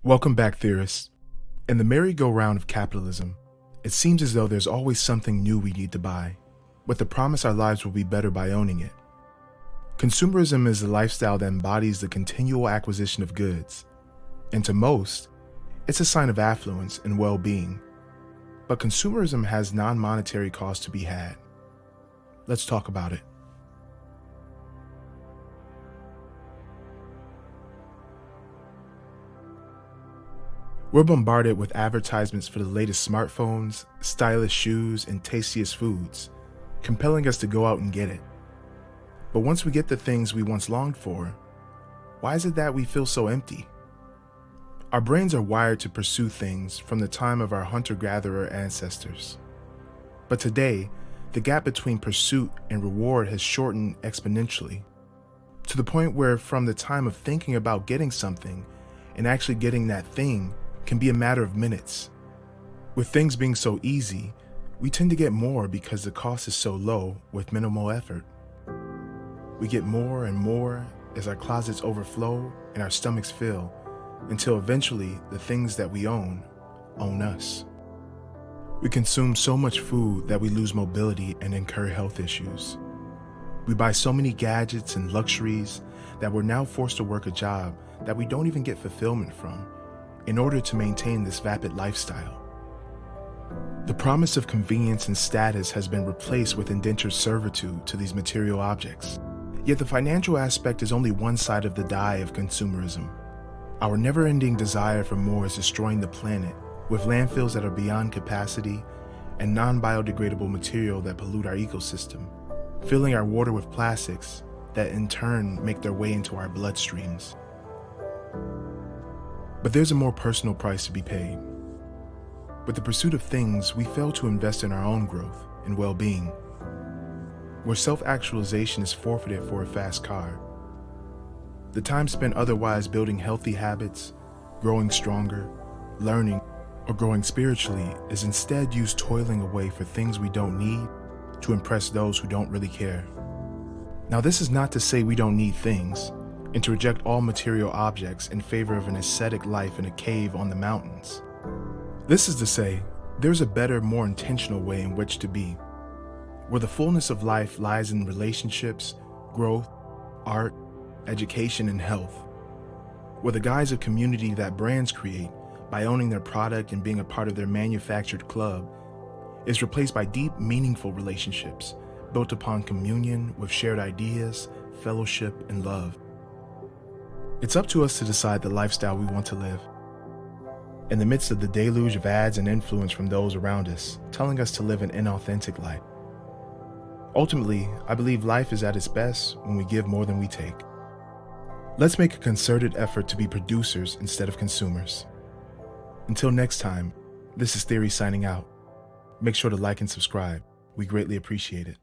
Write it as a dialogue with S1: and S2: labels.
S1: Welcome back, theorists. In the merry-go-round of capitalism, it seems as though there's always something new we need to buy, with the promise our lives will be better by owning it. Consumerism is a lifestyle that embodies the continual acquisition of goods, and to most, it's a sign of affluence and well-being. But consumerism has non-monetary costs to be had. Let's talk about it. We're bombarded with advertisements for the latest smartphones, stylish shoes, and tastiest foods, compelling us to go out and get it. But once we get the things we once longed for, why is it that we feel so empty? Our brains are wired to pursue things from the time of our hunter-gatherer ancestors. But today, the gap between pursuit and reward has shortened exponentially, to the point where from the time of thinking about getting something and actually getting that thing can be a matter of minutes. With things being so easy, we tend to get more because the cost is so low with minimal effort. We get more and more as our closets overflow and our stomachs fill, until eventually the things that we own us. We consume so much food that we lose mobility and incur health issues. We buy so many gadgets and luxuries that we're now forced to work a job that we don't even get fulfillment from in order to maintain this vapid lifestyle. The promise of convenience and status has been replaced with indentured servitude to these material objects. Yet the financial aspect is only one side of the die of consumerism. Our never-ending desire for more is destroying the planet with landfills that are beyond capacity and non-biodegradable material that pollute our ecosystem, filling our water with plastics that in turn make their way into our bloodstreams. But there's a more personal price to be paid. With the pursuit of things, we fail to invest in our own growth and well-being, where self-actualization is forfeited for a fast car. The time spent otherwise building healthy habits, growing stronger, learning, or growing spiritually is instead used toiling away for things we don't need to impress those who don't really care. Now, this is not to say we don't need things, and to reject all material objects in favor of an ascetic life in a cave on the mountains. This is to say, there's a better, more intentional way in which to be, where the fullness of life lies in relationships, growth, art, education, and health, where the guise of community that brands create by owning their product and being a part of their manufactured club is replaced by deep, meaningful relationships built upon communion with shared ideas, fellowship, and love. It's up to us to decide the lifestyle we want to live. In the midst of the deluge of ads and influence from those around us, telling us to live an inauthentic life. Ultimately, I believe life is at its best when we give more than we take. Let's make a concerted effort to be producers instead of consumers. Until next time, this is Theory signing out. Make sure to like and subscribe. We greatly appreciate it.